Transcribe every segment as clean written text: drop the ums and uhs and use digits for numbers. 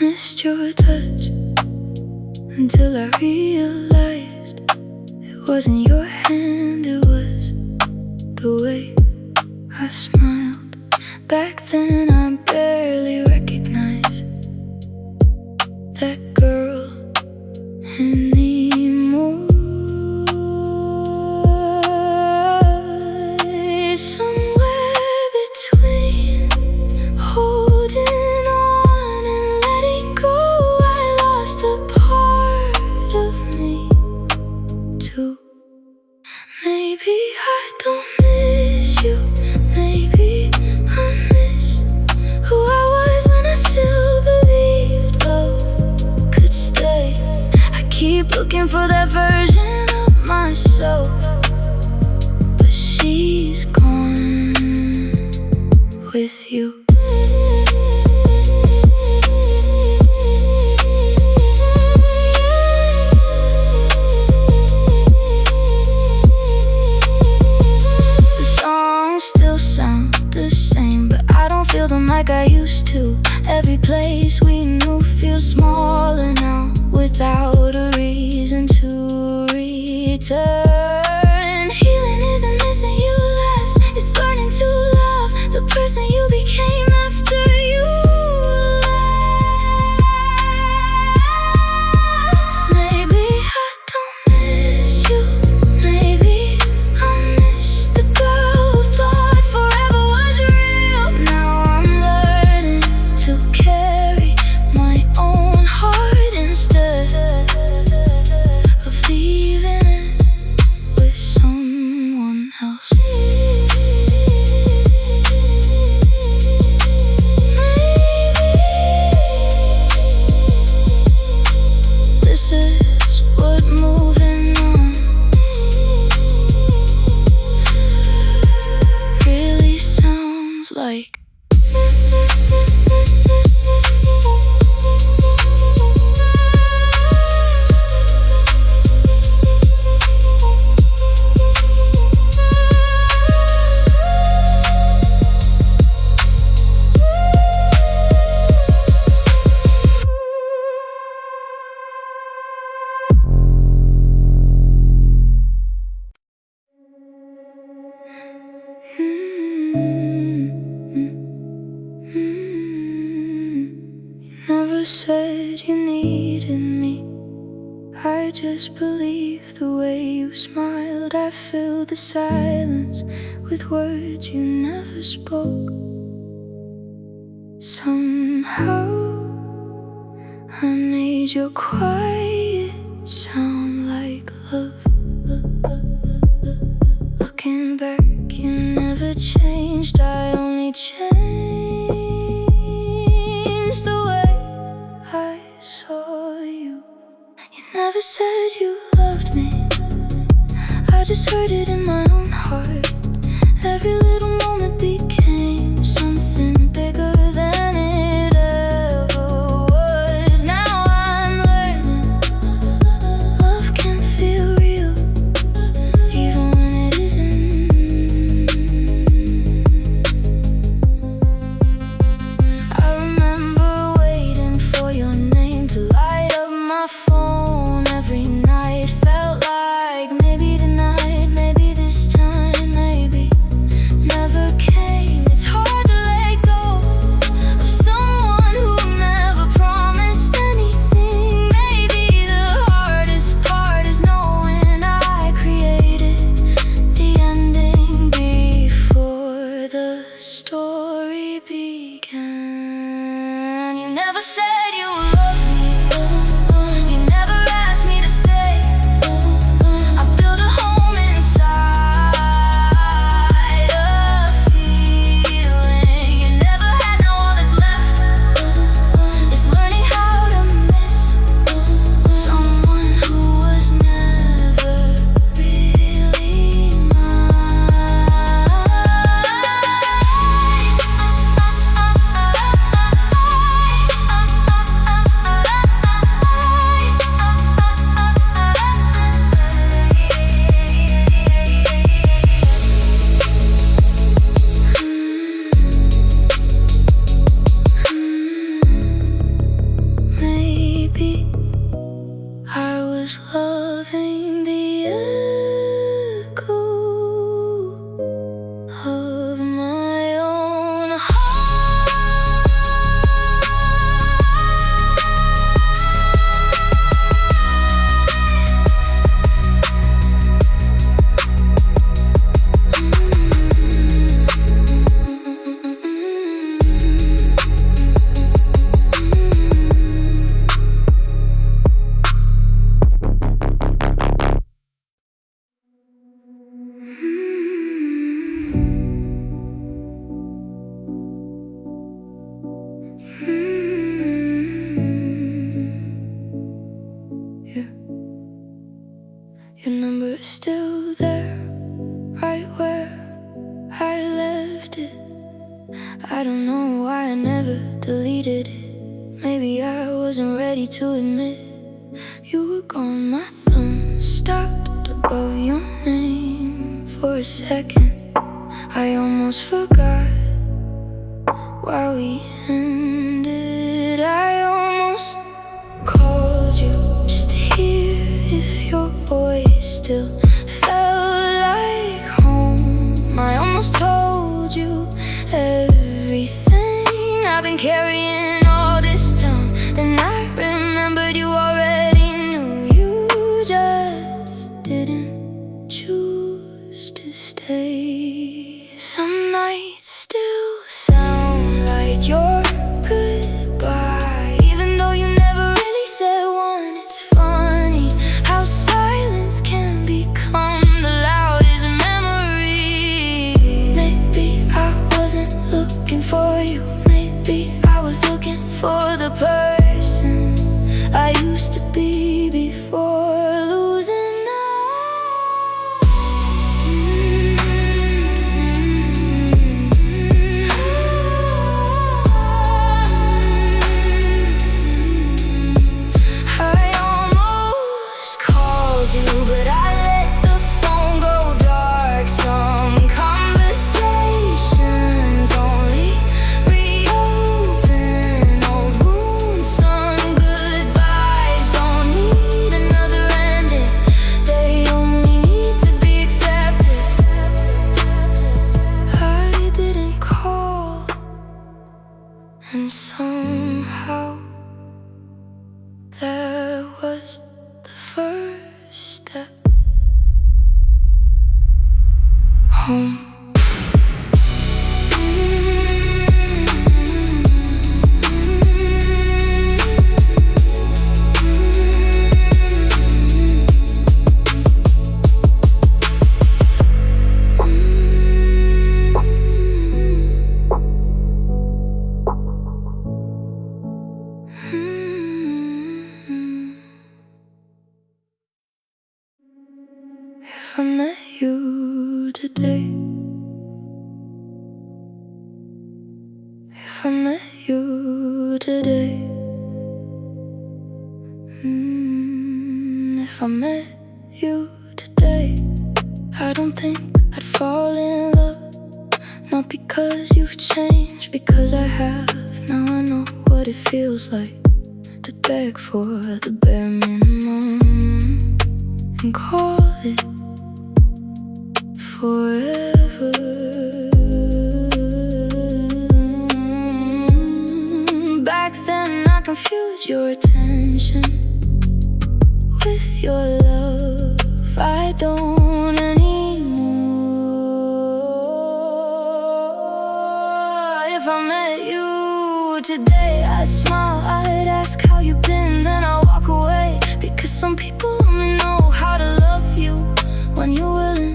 missed your touch until I realized it wasn't your hand, it was the way I smiled. Back then I barely recognized that girl anymore. Somewhere between holding on and letting go, I lost a part of me too. Maybe I don't miss you, maybe I miss who I was when I still believed love could stay. I keep looking for that version of myself, but she's gone with you. The songs still sound the same, but I don't feel them like I used to. Every place we knew feels smaller now, without a reason to return. Healing isn't missing you less, it's learning to love the person you became after you left. Maybe I don't miss you, maybe I miss the girl who thought forever was real. Now I'm learning to carry my own heart instead of leaving it with someone else. This is what moving on really sounds like. Never said you needed me, I just believed the way you smiled. I filled the silence with words you never spoke. Somehow I made your quiet sound like love. Looking back, you never changed, I only changed the way I saw you. You never said you loved me, I just heard it in my own heart. Every little moment became something bigger than it ever was. Now I'm learning love can feel real, even when it isn't. I remember waiting for your name to light up my phone every night. Felt like maybe tonight, maybe this time, maybe never came. It's hard to let go of someone who never promised anything. Maybe the hardest part is knowing I created the ending before the story began. You never said you loved me, you never asked me to stay. I built a home inside a feeling you never had. Now all that's left is learning how to miss someone who was never really mine. was loving the echo of my own heart. Your number is still there, right where I left it. I don't know why I never deleted it. Maybe I wasn't ready to admit you were gone. My thumb stopped above your name for a second. I almost forgot why we ended. I almost called you just to hear if your voice still felt like home. I almost told you everything I've been carrying all this time. Then I remembered you already knew. You just didn't choose to stay. Some nights still sound like your goodbye, even though you never really said one. It's funny how silence can become the loudest memory. Maybe I wasn't looking for you. Maybe I was looking for the person I used to be before losing but I let the phone go dark. Some conversations only reopen old wounds. Some goodbyes don't need another ending. They only need to be accepted. I didn't call, and somehow that was the first step home. If I met you today, if I met you today, if I met you today, I don't think I'd fall in love. Not because you've changed, because I have. Now I know what it feels like to beg for the bare minimum and call it forever. Back then I confused your attention with your love. I don't anymore. If I met you today, I'd smile, I'd ask how you been, then I'll walk away. Because some people only know how to love you when you're willing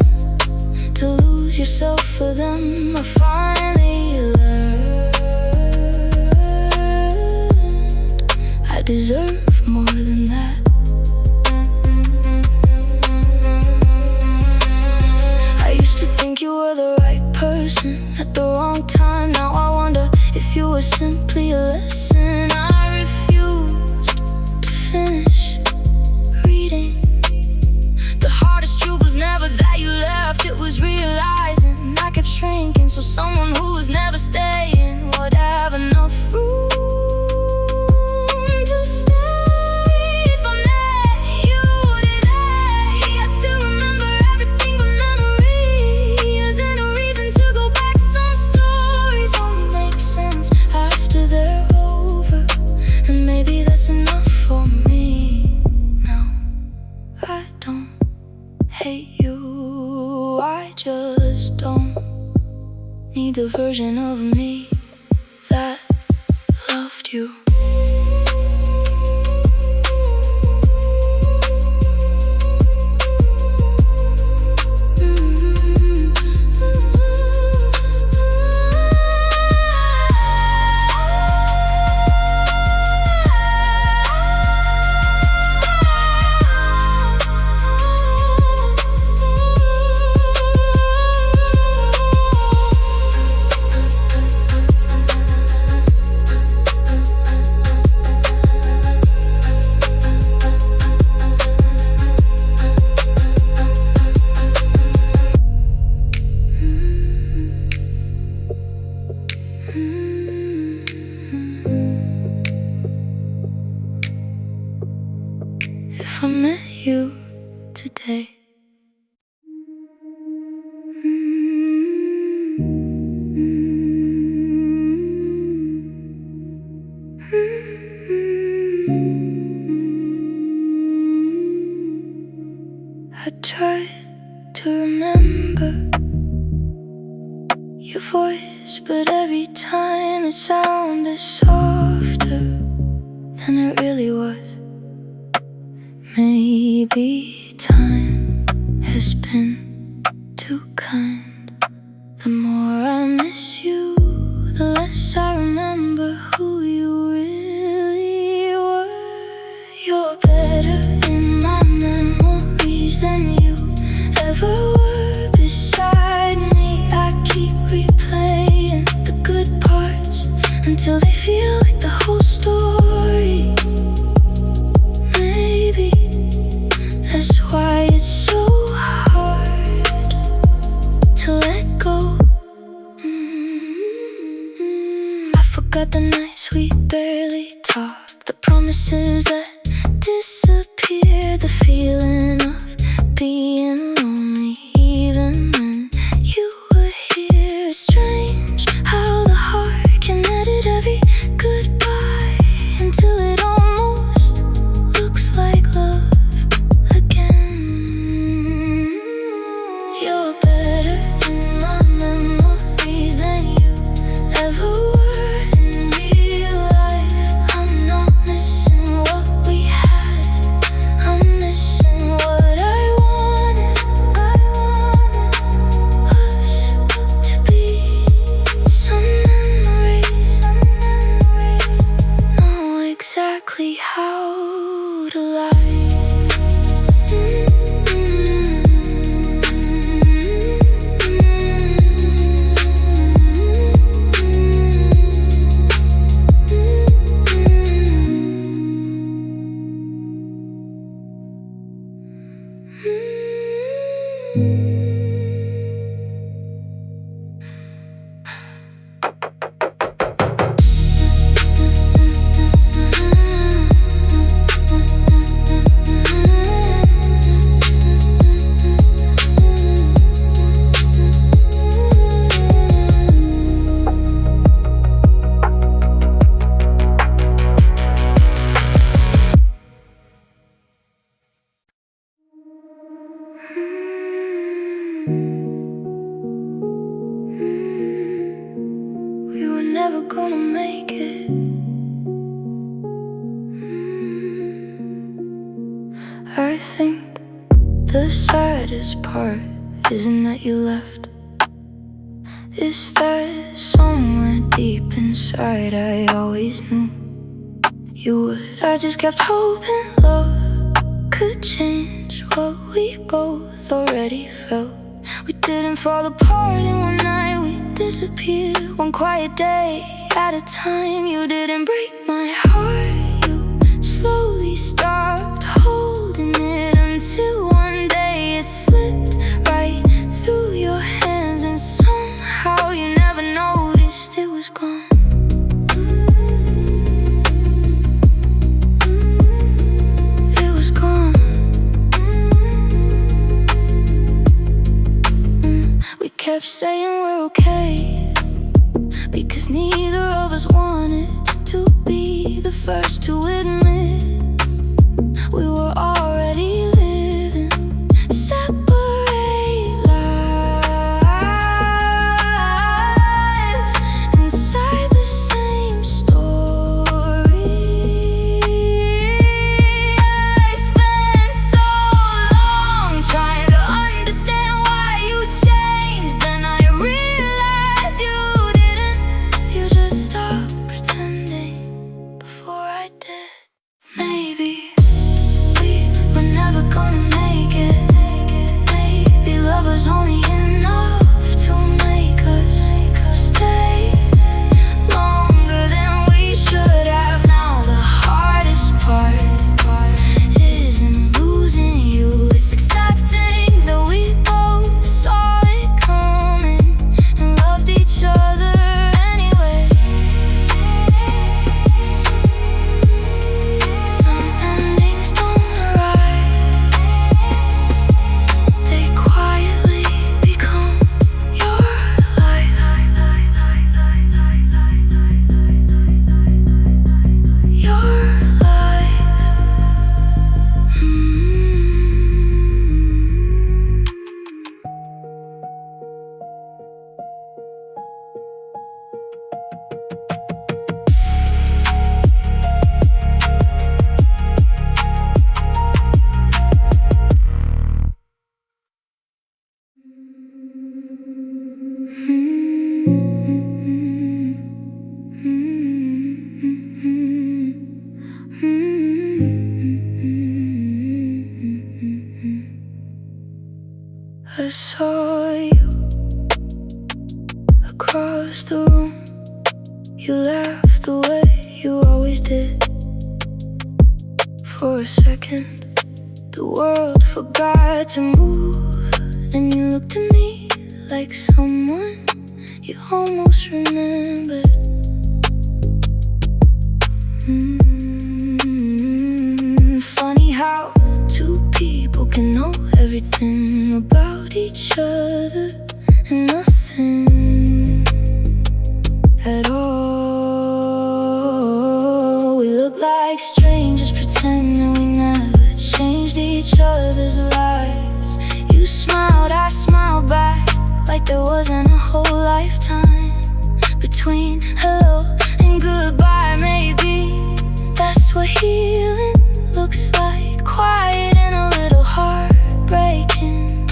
to lose yourself for them. I finally learned I deserve more than that. I used to think you were the right person at the wrong time. Now I wonder if you were simply a lesson I refused to finish reading. The hardest truth was never that you left, it was realizing I kept shrinking, so someone who was never staying would have enough room to stay. If I met you maybe that's enough for me. No, I don't hate you, I just don't need the version of me that loved you. If I met you today, I try to remember your voice, but every time it sounded softer than it really was. Maybe time has been too kind. The more I miss you, the less I remember who you really were. You're better in my memories than you ever were. Beside me, I keep replaying the good parts until they feel like the whole story. Maybe that's why it's so hard to let go. I forgot the nights we barely talked, the promises that disappeared, the feeling of being lonely even when you were here. It's strange how the heart can edit every goodbye until it almost looks like love again. You're better in my memories than you ever were in real life. I'm not missing what we had, I'm missing what I wanted us to be. Some memories know exactly how to lie. We were never gonna make it. I think the saddest part isn't that you left, it's that somewhere deep inside I always knew you would. I just kept hoping love could change what we both already felt. We didn't fall apart in one night, we disappeared one quiet day at a time. You didn't break my heart, you slowly stopped holding it until one day it slipped right through your hands, and somehow you never noticed it was gone. It was gone. We kept saying we're okay because neither of us wanted to be the first to I saw you across the room. You laughed the way you always did. For a second, the world forgot to move. Then you looked at me like someone you almost remembered. Funny how two people can know everything about each other and nothing at all. We look like strangers, pretending we never changed each other's lives. You smiled, I smiled back, like there wasn't a whole lifetime between hello and goodbye. Maybe that's what healing looks like, quiet and a little heartbreaking.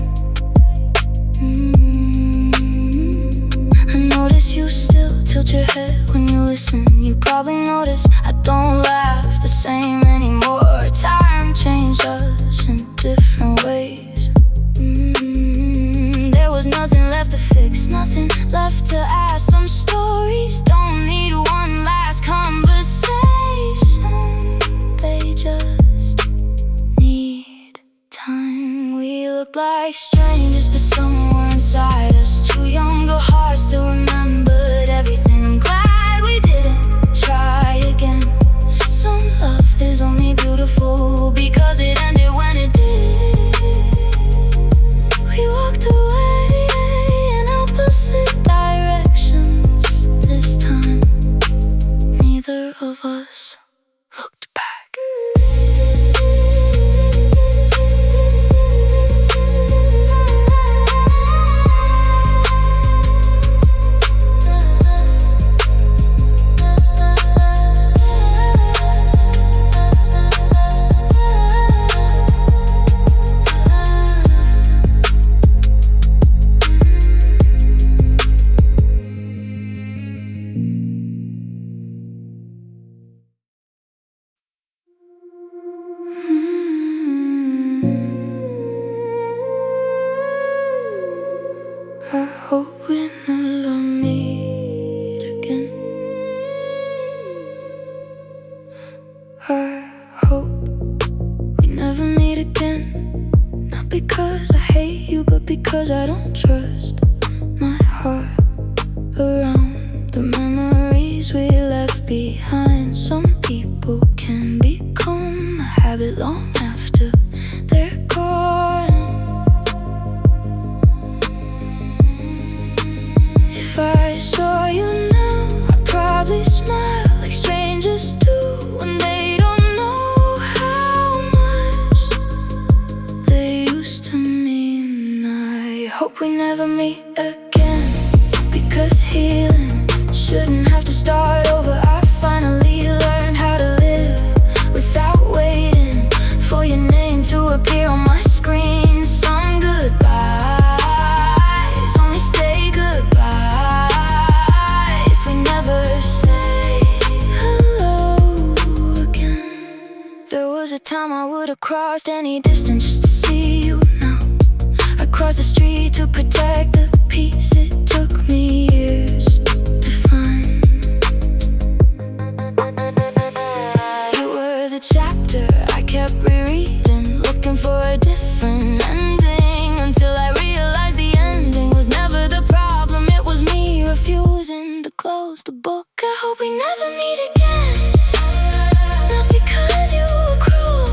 I notice you still tilt your head when you listen. You probably notice I don't laugh the same anymore. Time changed us in different ways. There was nothing left to fix, nothing left to ask. Some stories don't need one last conversation. They just need time. We look like strangers, but somewhere inside us, two younger hearts still remembered everything. I'm glad we didn't try again. Some love is only beautiful because it ended when it did. We walked away in opposite directions. This time, neither of us looked back. I hope we never meet again. I hope we never meet again. Not because I hate you, but because I don't trust my heart around the memories we left behind. Some people can become a habit long after they're gone. If I saw you now, I'd probably smile like strangers do when they don't know how much they used to mean. I hope we never meet again, because healing shouldn't have to start over. I finally learned how to live without waiting for your name to appear on my screen. Some goodbyes only stay goodbye. There was a time I would have crossed any distance just to see you now. I crossed the street to protect the peace it took me years to find. You were the chapter I kept rereading, looking for a different ending, until I realized the ending was never the problem. It was me refusing to close the book. I hope we never meet again. Not because you were cruel,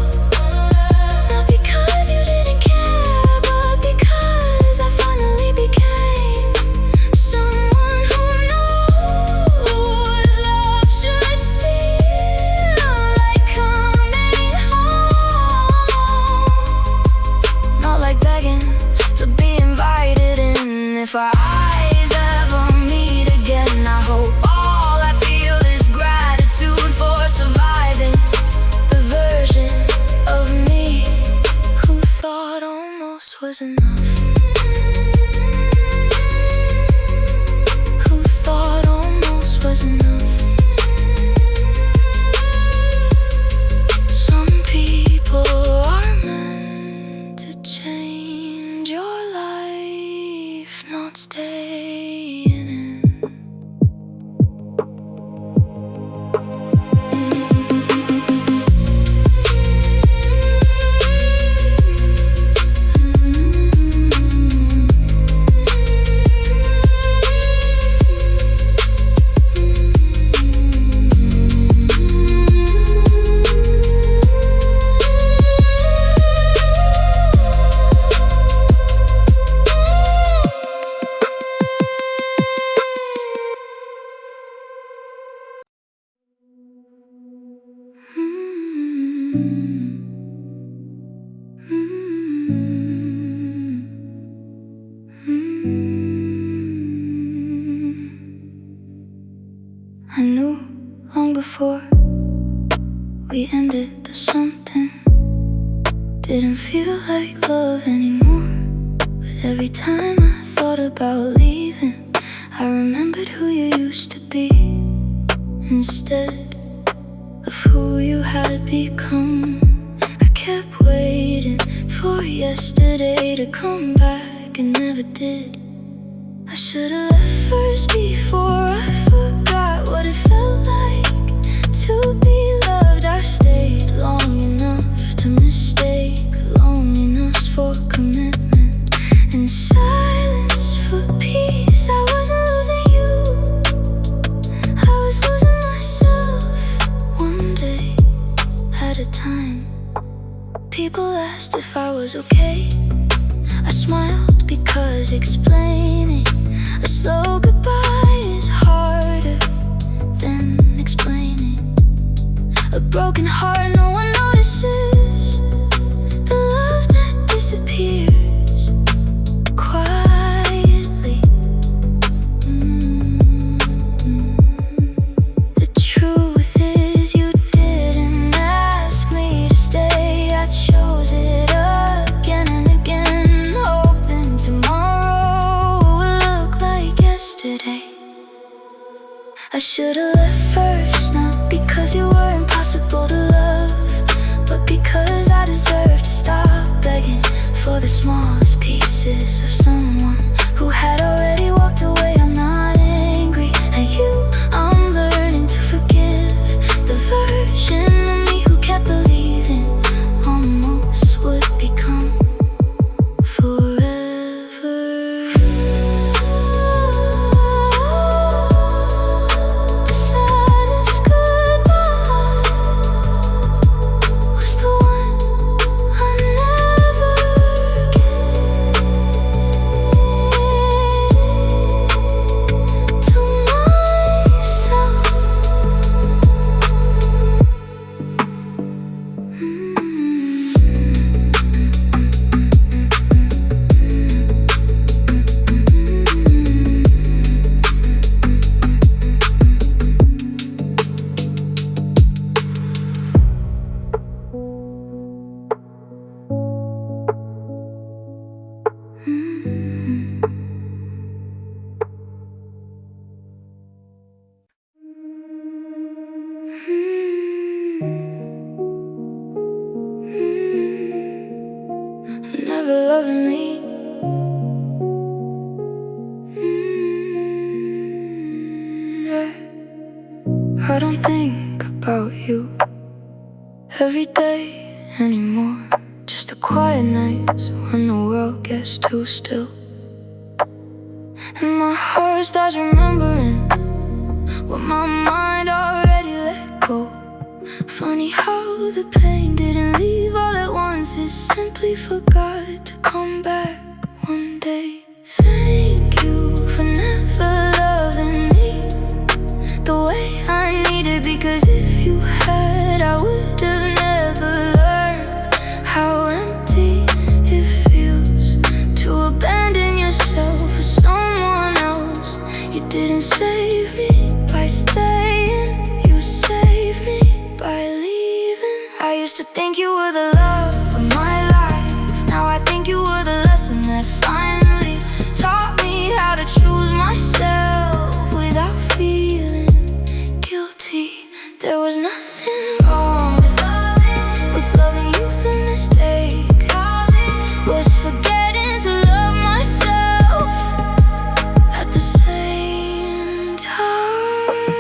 not because you didn't care, but because I finally became someone who knows love should feel like coming home, not like begging to be invited in. If our eyes ever meet again, I hope all I feel is gratitude for surviving the version of me who thought almost was enough. Who thought almost was enough. Some people are meant to change your life. I knew long before we ended that something didn't feel like love anymore. But every time I thought about leaving, I remembered who you used to be instead of who you had become. I kept waiting for yesterday to come back and never did. I should've left first before I forgot what it felt like to be loved. I stayed long enough to mistake loneliness for commitment and silence for peace. I wasn't losing you, I was losing myself, one day at a time. People asked if I was okay. I smiled because explaining a slow goodbye is harder than explaining a broken heart. No one notices the love that disappears quietly. The truth is you didn't ask me to stay. I chose it again and again, hoping tomorrow will look like yesterday. I should've left first, not because you were impossible to love, but because I deserved to stop begging for the smallest pieces of someone who had already walked away. I'm not angry at you, I'm learning to forgive the version of me who kept believing almost would become forever. The saddest goodbye was the one I never gave to myself. Never loving me. Yeah. I don't think about you every day anymore. Just the quiet nights when the world gets too still, and my heart starts remembering what my mind already let go. Funny how the pain didn't leave all at once, it simply forgot to come back one day. Thank you for never loving me the way I needed, because if you had, I would have never learned how empty it feels to abandon yourself for someone else. You didn't save me by staying, you saved me by leaving. I used to think you were the love of my life, now I think you were the lesson that finally taught me how to choose myself without feeling guilty. There was nothing wrong with loving you. The mistake was forgetting to love myself at the same time.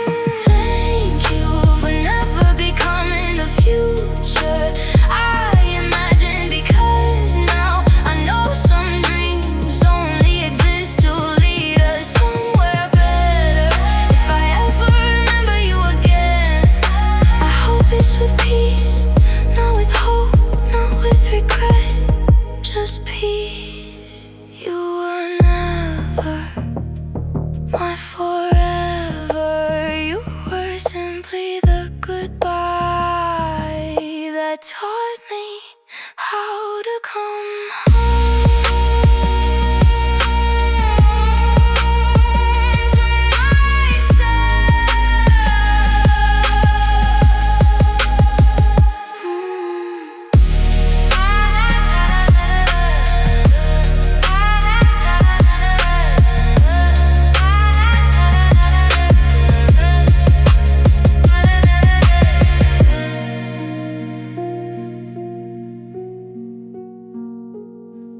Thank you for never becoming the future I imagined. taught me how to come home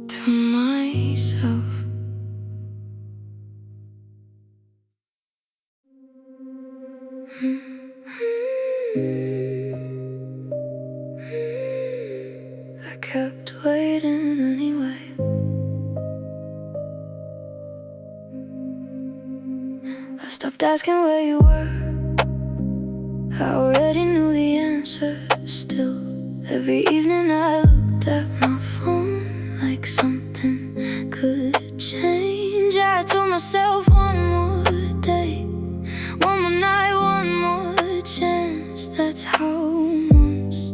to myself. I kept waiting anyway. I stopped asking where you were. I already knew the answer. Still, every evening I looked at my phone like something could change. I told myself one more day, one more night, one more chance. That's how months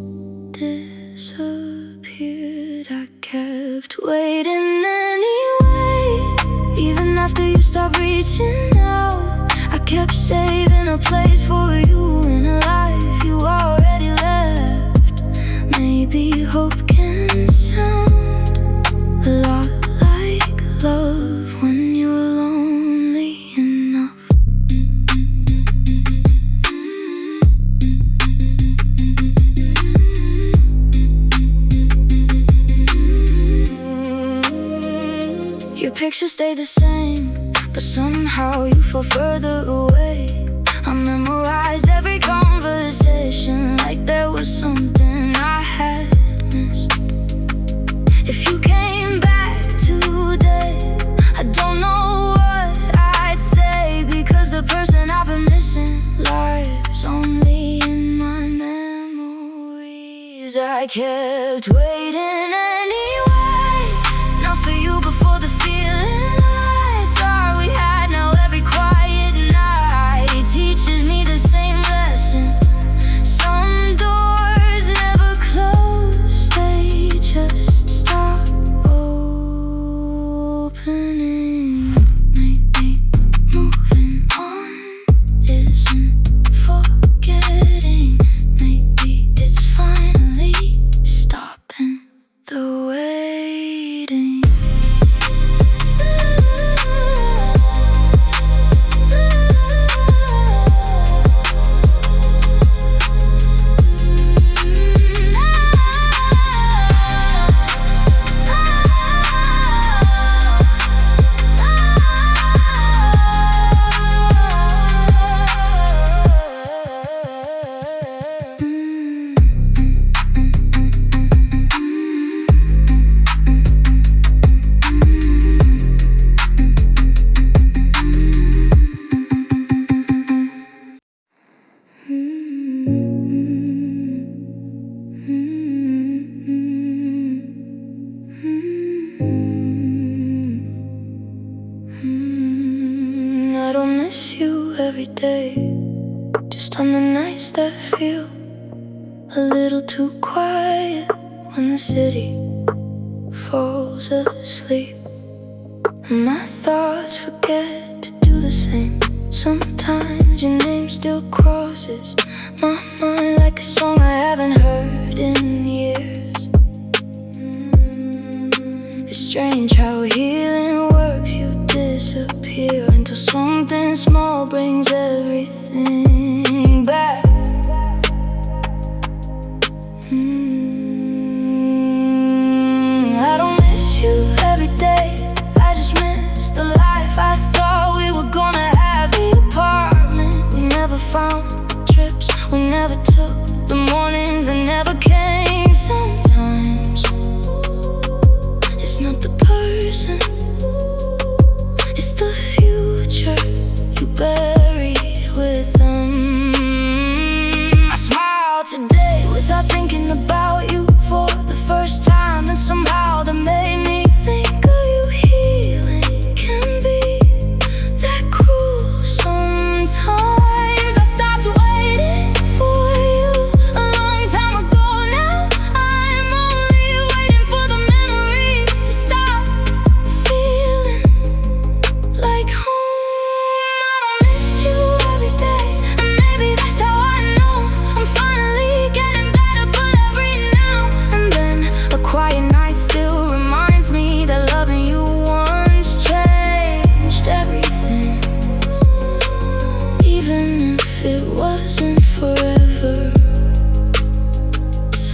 disappeared. I kept waiting anyway, even after you stopped reaching out. I kept saving a place for you in a life you already left. Maybe hope can sound a lot like love when you're lonely enough. Your picture stayed the same, but somehow you fell further away. I memorized every conversation like there was something I had missed. If you came back today, I don't know what I'd say, because the person I've been missing lives only in my memories. I kept waiting anyway, not for you but for the feeling I thought we had. Now every quiet night teaches me the same lesson. Some doors never close, they just stop opening. Maybe moving on isn't forgetting. Maybe it's finally stopping the waiting. I don't miss you every day, just on the nights that feel a little too quiet, when the city falls asleep. My thoughts forget to do the same. Sometimes your name still crosses my mind like a song I haven't heard in years. It's strange how healing works. You disappear until something small brings everything back. I don't miss you every day, I just miss the life I thought we were gonna have. The apartment we never found, trips we never took, the mornings that never came. Sometimes it's not the person, it's the future you buried with them. I smile today without thinking about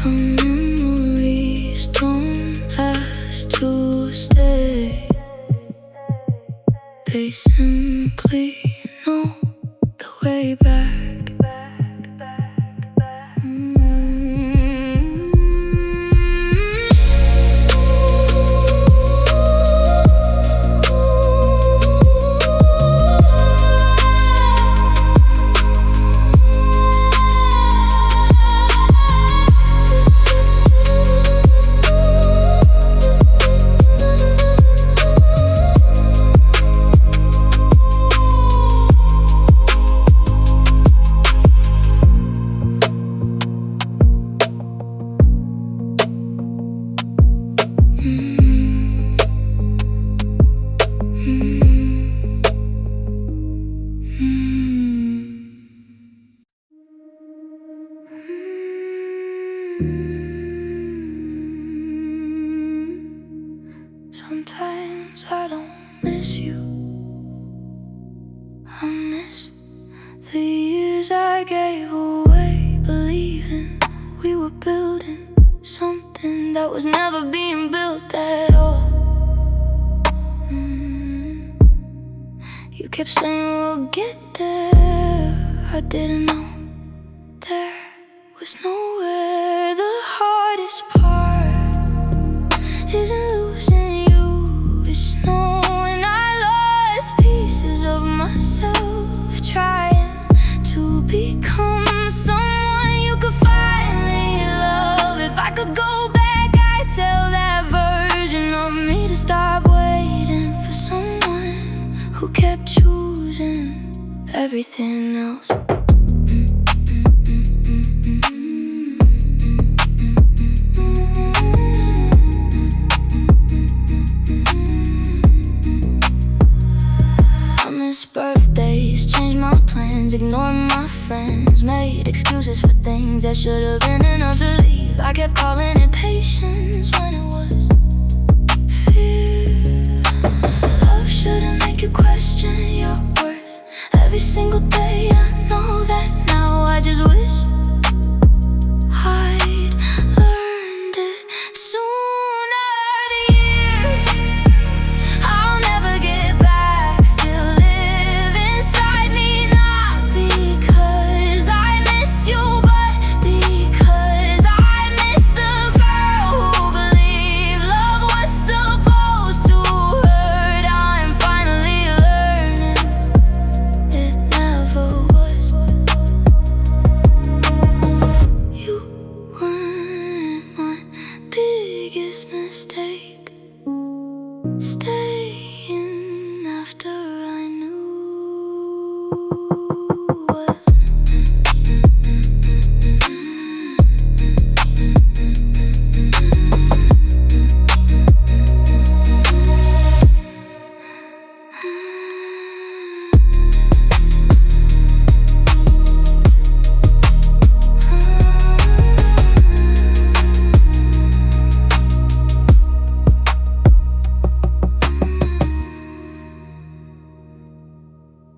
Some memories don't ask to stay. They simply know the way back. Sometimes I don't miss you. I miss the years I gave away, believing we were building something that was never being built at all. You kept saying we'll get there. I didn't know there was nowhere. The hardest part isn't losing you, it's knowing I lost pieces of myself, trying to become someone you could finally love. If I could go back, I'd tell that version of me to stop waiting for someone who kept choosing everything else. Birthdays, changed my plans, ignored my friends, made excuses for things that should have been enough to leave. I kept calling it patience when it was fear. Love shouldn't make you question your worth every single day. I know that now. I just wish I'd learned it sooner. The years I'll never get back still live inside me, not because I miss you, but because I miss the girl who believed love was supposed to hurt. I'm finally learning it never was. You weren't my biggest mistake.